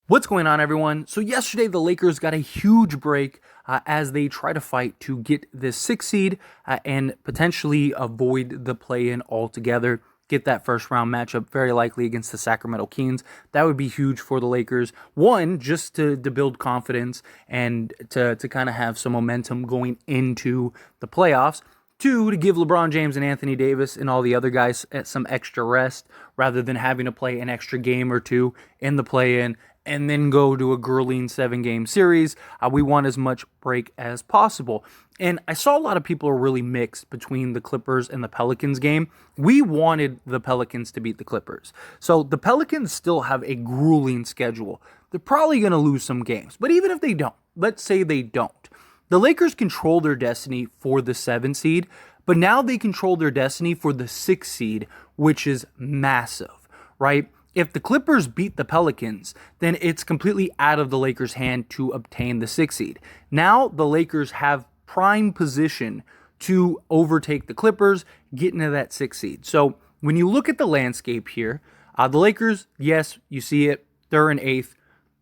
What's going on, everyone? So yesterday, the Lakers got a huge break as they try to fight to get this sixth seed and potentially avoid the play-in altogether. Get that first round matchup very likely against the Sacramento Kings. That would be huge for the Lakers. One, just to build confidence and to kind of have some momentum going into the playoffs. Two, to give LeBron James and Anthony Davis and all the other guys some extra rest rather than having to play an extra game or two in the play-in and then go to a grueling 7-game series. We want as much break as possible. And I saw a lot of people are really mixed between the Clippers and the Pelicans game. We wanted the Pelicans to beat the Clippers. So the Pelicans still have a grueling schedule. They're probably going to lose some games. But even if they don't, let's say they don't, the Lakers control their destiny for the 7 seed, but now they control their destiny for the 6 seed, which is massive, right? If the Clippers beat the Pelicans, then it's completely out of the Lakers' hand to obtain the 6 seed. Now the Lakers have prime position to overtake the Clippers, get into that 6 seed. So when you look at the landscape here, the Lakers, yes, you see it, they're in 8th,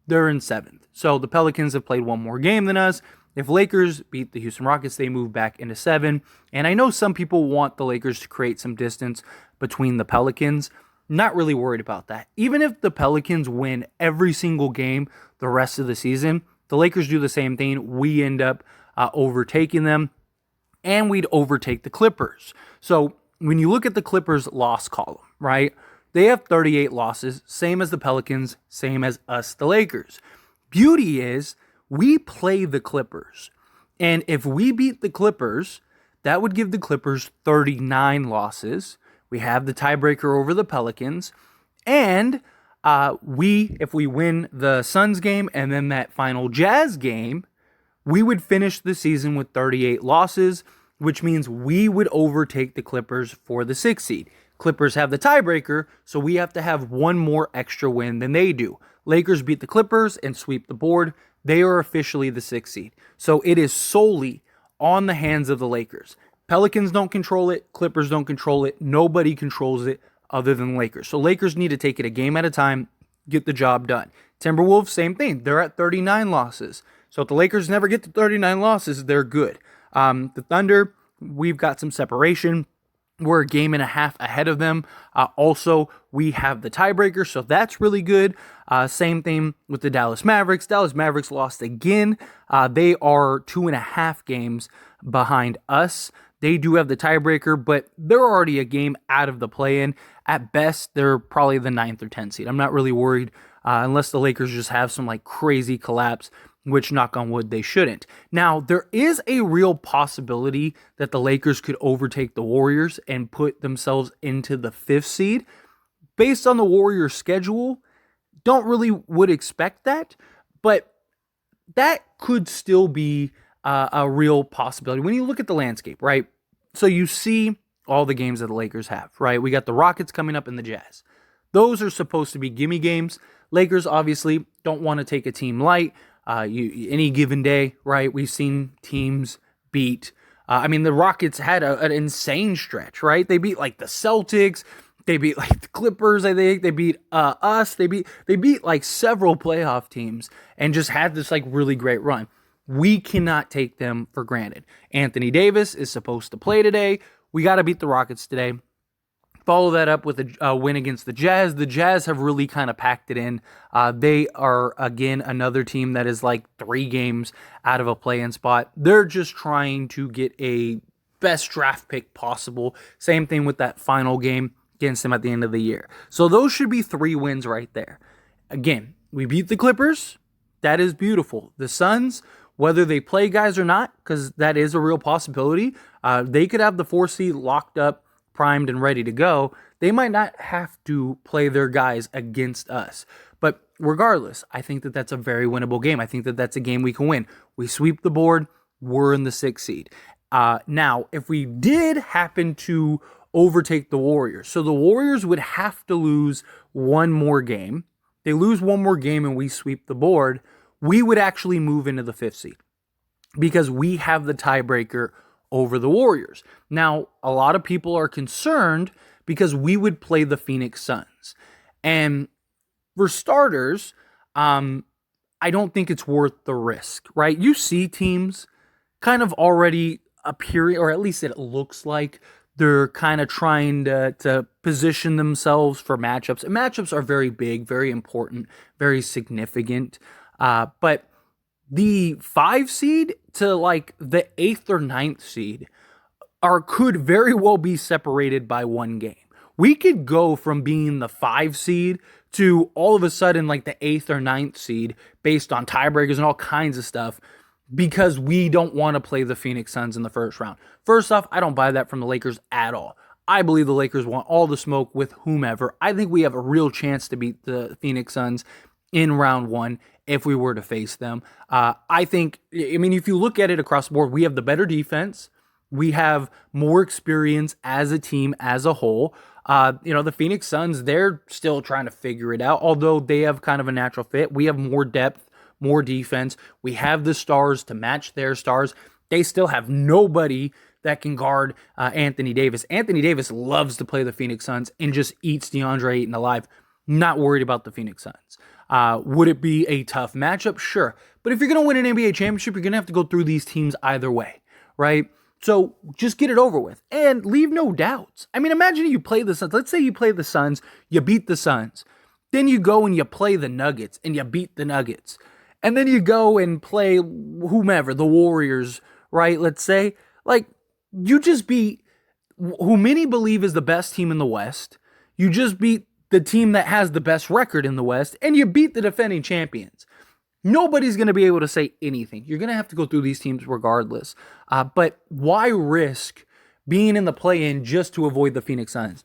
they're in 7th. So the Pelicans have played one more game than us. If Lakers beat the Houston Rockets, they move back into 7. And I know some people want the Lakers to create some distance between the Pelicans. Not really worried about that. Even if the Pelicans win every single game the rest of the season, the Lakers do the same thing. We end up overtaking them, and we'd overtake the Clippers. So when you look at the Clippers loss column, right, they have 38 losses, same as the Pelicans, same as us, the Lakers. Beauty is we play the Clippers. And if we beat the Clippers, that would give the Clippers 39 losses. We have the tiebreaker over the Pelicans. And if we win the Suns game and then that final Jazz game, we would finish the season with 38 losses, which means we would overtake the Clippers for the 6th seed. Clippers have the tiebreaker, so we have to have one more extra win than they do. Lakers beat the Clippers and sweep the board. They are officially the 6th seed. So it is solely on the hands of the Lakers. Pelicans don't control it. Clippers don't control it. Nobody controls it other than the Lakers. So Lakers need to take it a game at a time, get the job done. Timberwolves, same thing. They're at 39 losses. So if the Lakers never get to 39 losses, they're good. The Thunder, we've got some separation. We're a game and a half ahead of them. Also, we have the tiebreaker, so that's really good. Same thing with the Dallas Mavericks. Dallas Mavericks lost again. They are 2.5 games behind us. They do have the tiebreaker, but they're already a game out of the play-in. At best, they're probably the 9th or 10th seed. I'm not really worried unless the Lakers just have some crazy collapse, which, knock on wood, they shouldn't. Now, there is a real possibility that the Lakers could overtake the Warriors and put themselves into the 5th seed. Based on the Warriors' schedule, don't really would expect that, but that could still be a real possibility. When you look at the landscape, right? So you see all the games that the Lakers have, right? We got the Rockets coming up and the Jazz. Those are supposed to be gimme games. Lakers obviously don't want to take a team light. Any given day, right? We've seen teams beat. The Rockets had an insane stretch, right? They beat the Celtics. They beat the Clippers. I think they beat us. They beat several playoff teams and just had this really great run. We cannot take them for granted. Anthony Davis is supposed to play today. We got to beat the Rockets today. Follow that up with a win against the Jazz. The Jazz have really kind of packed it in. They are, again, another team that is 3 games out of a play-in spot. They're just trying to get a best draft pick possible. Same thing with that final game against them at the end of the year. So those should be 3 wins right there. Again, we beat the Clippers. That is beautiful. The Suns, whether they play guys or not, because that is a real possibility, they could have the 4 seed locked up, primed and ready to go. They might not have to play their guys against us. But regardless, I think that that's a very winnable game. I think that that's a game we can win. We sweep the board. We're in the 6th seed. Now, if we did happen to overtake the Warriors, so the Warriors would have to lose one more game. They lose one more game and we sweep the board. We would actually move into the 5th seed because we have the tiebreaker over the Warriors. Now, a lot of people are concerned because we would play the Phoenix Suns. And for starters, I don't think it's worth the risk, right? You see teams kind of already appearing, or at least it looks like they're kind of trying to position themselves for matchups. And matchups are very big, very important, very significant. But the 5 seed to like the 8th or ninth seed could very well be separated by one game. We could go from being the 5 seed to all of a sudden like the 8th or ninth seed based on tiebreakers and all kinds of stuff because we don't want to play the Phoenix Suns in the first round. First off, I don't buy that from the Lakers at all. I believe the Lakers want all the smoke with whomever. I think we have a real chance to beat the Phoenix Suns in round one if we were to face them. I mean, if you look at it across the board, we have the better defense. We have more experience as a team as a whole. The Phoenix Suns, they're still trying to figure it out, although they have kind of a natural fit. We have more depth, more defense. We have the stars to match their stars. They still have nobody that can guard Anthony Davis. Anthony Davis loves to play the Phoenix Suns and just eats DeAndre Ayton alive. Not worried about the Phoenix Suns. Would it be a tough matchup? Sure. But if you're going to win an NBA championship, you're going to have to go through these teams either way, right? So just get it over with and leave no doubts. I mean, imagine you play the Suns. Let's say you play the Suns, you beat the Suns. Then you go and you play the Nuggets and you beat the Nuggets. And then you go and play whomever, the Warriors, right? Let's say, like, you just beat who many believe is the best team in the West. You just beat the team that has the best record in the West, and you beat the defending champions. Nobody's going to be able to say anything. You're going to have to go through these teams regardless. But why risk being in the play-in just to avoid the Phoenix Suns?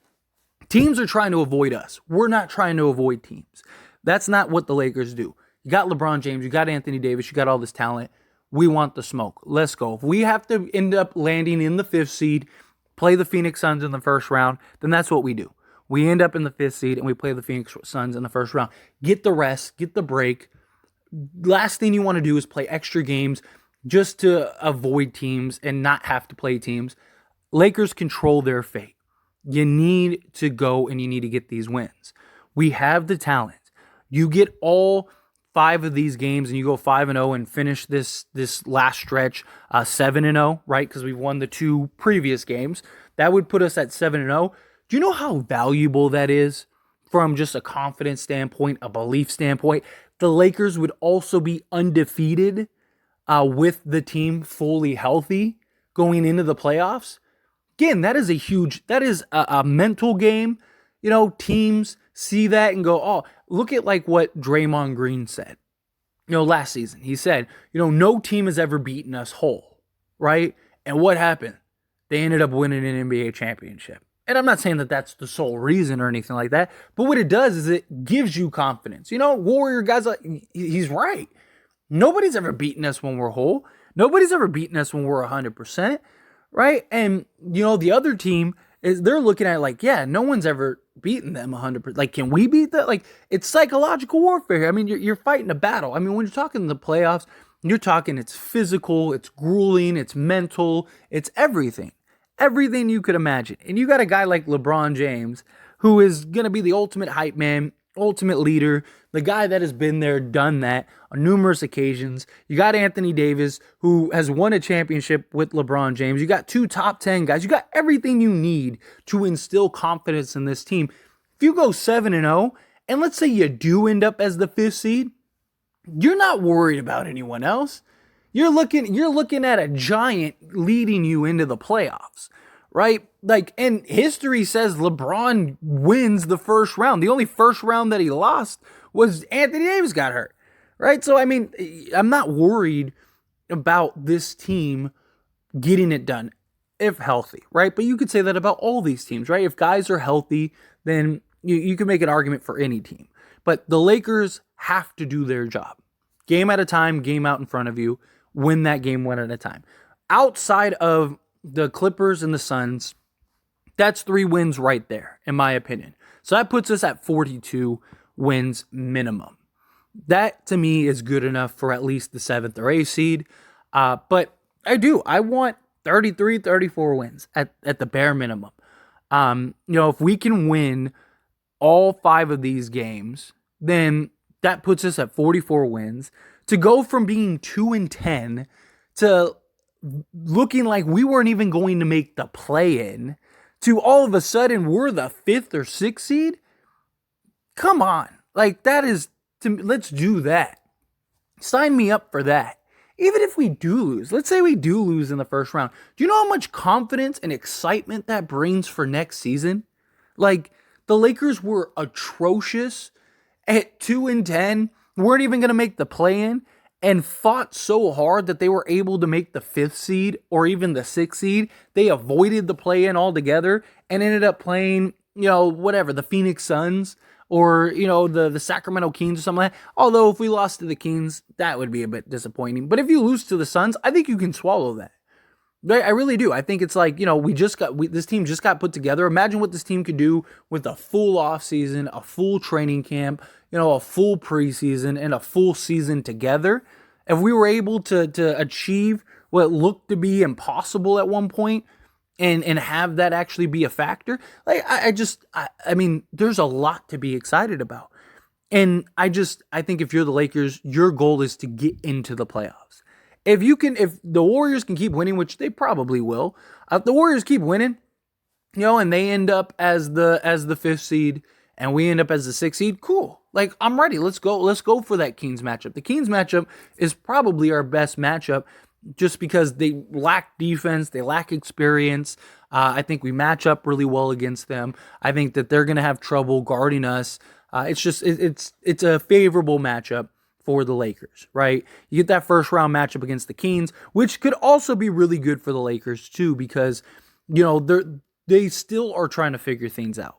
Teams are trying to avoid us. We're not trying to avoid teams. That's not what the Lakers do. You got LeBron James, you got Anthony Davis, you got all this talent. We want the smoke. Let's go. If we have to end up landing in the 5th seed, play the Phoenix Suns in the first round, then that's what we do. We end up in the 5th seed and we play the Phoenix Suns in the first round. Get the rest, get the break. Last thing you want to do is play extra games just to avoid teams and not have to play teams. Lakers control their fate. You need to go and you need to get these wins. We have the talent. You get all 5 of these games and you go 5-0 and finish this last stretch 7-0, right? Because we've won the 2 previous games. That would put us at 7-0. Do you know how valuable that is from just a confidence standpoint, a belief standpoint? The Lakers would also be undefeated with the team fully healthy going into the playoffs. Again, that is a mental game. Teams see that and go, oh, look at like what Draymond Green said, last season. He said, no team has ever beaten us whole, right? And what happened? They ended up winning an NBA championship. And I'm not saying that that's the sole reason or anything like that, but what it does is it gives you confidence. Warrior guys, he's right. Nobody's ever beaten us when we're whole. Nobody's ever beaten us when we're 100%, right? And, the other team, they're looking at it like, yeah, no one's ever beaten them 100%. Like, can we beat that? Like, it's psychological warfare. I mean, you're fighting a battle. I mean, when you're talking the playoffs, you're talking it's physical, it's grueling, it's mental, it's everything. Everything you could imagine. And you got a guy like LeBron James, who is going to be the ultimate hype man, ultimate leader, the guy that has been there, done that on numerous occasions. You got Anthony Davis, who has won a championship with LeBron James. You got 2 top 10 guys. You got everything you need to instill confidence in this team. If you go 7-0, and let's say you do end up as the 5th seed, you're not worried about anyone else. You're looking at a giant leading you into the playoffs, right? Like, and history says LeBron wins the first round. The only first round that he lost was Anthony Davis got hurt, right? So, I mean, I'm not worried about this team getting it done if healthy, right? But you could say that about all these teams, right? If guys are healthy, then you can make an argument for any team. But the Lakers have to do their job. Game at a time, game out in front of you. Win that game one at a time. Outside of the Clippers and the Suns, that's 3 wins right there, in my opinion. So that puts us at 42 wins minimum. That, to me, is good enough for at least the 7th or 8th seed. But I want 33, 34 wins at the bare minimum. If we can win all 5 of these games, then That puts us at 44 wins. To go from being 2-10 to looking like we weren't even going to make the play-in to all of a sudden we're the 5th or 6th seed. Come on. Like, that is, let's do that. Sign me up for that. Even if we do lose, let's say we do lose in the first round. Do you know how much confidence and excitement that brings for next season? Like, the Lakers were atrocious at 2-10, weren't even going to make the play-in, and fought so hard that they were able to make the 5th seed or even the 6th seed. They avoided the play-in altogether and ended up playing, the Phoenix Suns or, the Sacramento Kings or something like that. Although if we lost to the Kings, that would be a bit disappointing. But if you lose to the Suns, I think you can swallow that. I really do. I think it's like, this team just got put together. Imagine what this team could do with a full offseason, a full training camp, a full preseason, and a full season together. If we were able to achieve what looked to be impossible at one point and have that actually be a factor, like I mean, there's a lot to be excited about. And I think if you're the Lakers, your goal is to get into the playoffs. If the Warriors can keep winning, which they probably will, if the Warriors keep winning, and they end up as the 5th seed and we end up as the 6th seed, cool. Like, I'm ready. Let's go for that Kings matchup. The Kings matchup is probably our best matchup just because they lack defense, they lack experience. I think we match up really well against them. I think that they're going to have trouble guarding us. It's a favorable matchup for the Lakers, right? You get that first round matchup against the Kings, which could also be really good for the Lakers too, because they still are trying to figure things out.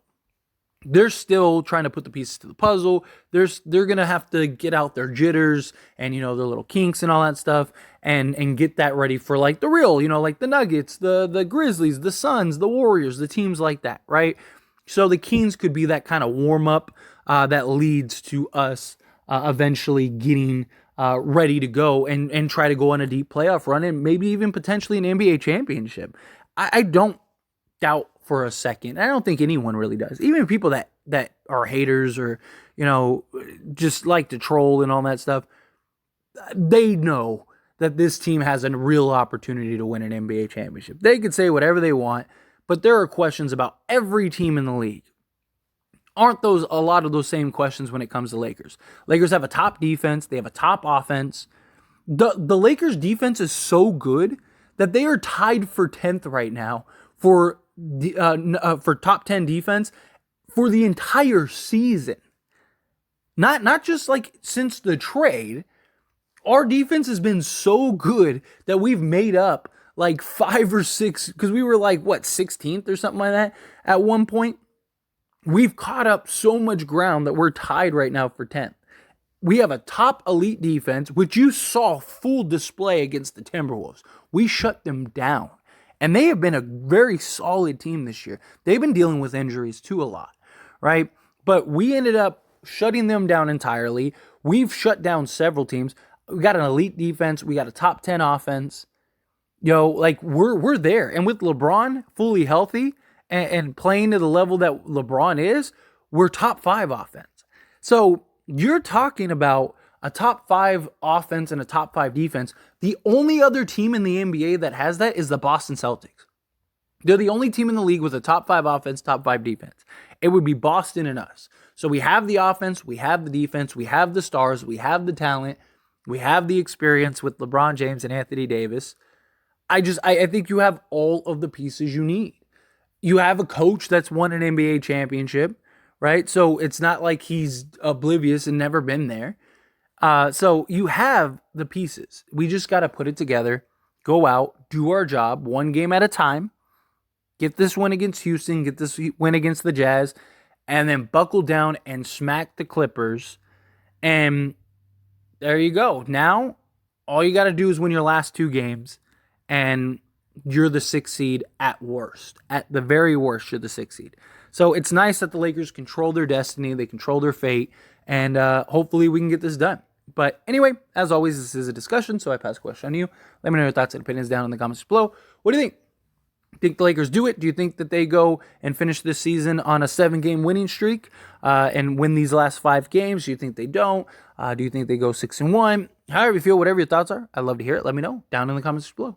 They're still trying to put the pieces to the puzzle. They're gonna have to get out their jitters and their little kinks and all that stuff, and get that ready for like the real, like the Nuggets, the Grizzlies, the Suns, the Warriors, the teams like that, right? So the Kings could be that kind of warm up that leads to us eventually getting ready to go and try to go on a deep playoff run and maybe even potentially an NBA championship. I don't doubt for a second. I don't think anyone really does. Even people that are haters or, just like to troll and all that stuff, they know that this team has a real opportunity to win an NBA championship. They could say whatever they want, but there are questions about every team in the league. Aren't those a lot of those same questions when it comes to Lakers? Lakers have a top defense. They have a top offense. The Lakers defense is so good that they are tied for 10th right now for top 10 defense for the entire season. Not just like since the trade. Our defense has been so good that we've made up like 5 or 6, because we were like, 16th or something like that at one point. We've caught up so much ground that we're tied right now for 10th. We have a top elite defense, which you saw full display against the Timberwolves. We shut them down. And they have been a very solid team this year. They've been dealing with injuries too a lot, right? But we ended up shutting them down entirely. We've shut down several teams. We got an elite defense. We got a top 10 offense. We're there. And with LeBron fully healthy and playing to the level that LeBron is, we're top 5 offense. So you're talking about a top 5 offense and a top 5 defense. The only other team in the NBA that has that is the Boston Celtics. They're the only team in the league with a top 5 offense, top 5 defense. It would be Boston and us. So we have the offense, we have the defense, we have the stars, we have the talent, we have the experience with LeBron James and Anthony Davis. I think you have all of the pieces you need. You have a coach that's won an NBA championship, right? So it's not like he's oblivious and never been there. So you have the pieces. We just got to put it together, go out, do our job one game at a time, get this win against Houston, get this win against the Jazz, and then buckle down and smack the Clippers. And there you go. Now, all you got to do is win your last 2 games, and you're the 6th seed at worst. At the very worst, you're the 6th seed. So it's nice that the Lakers control their destiny, they control their fate, and hopefully we can get this done. But anyway, as always, this is a discussion, so I pass the question on to you. Let me know your thoughts and opinions down in the comments below. What do you think? Think the Lakers do it? Do you think that they go and finish this season on a 7-game winning streak and win these last 5 games? Do you think they don't? Do you think they go 6-1? However you feel, whatever your thoughts are, I'd love to hear it. Let me know down in the comments below.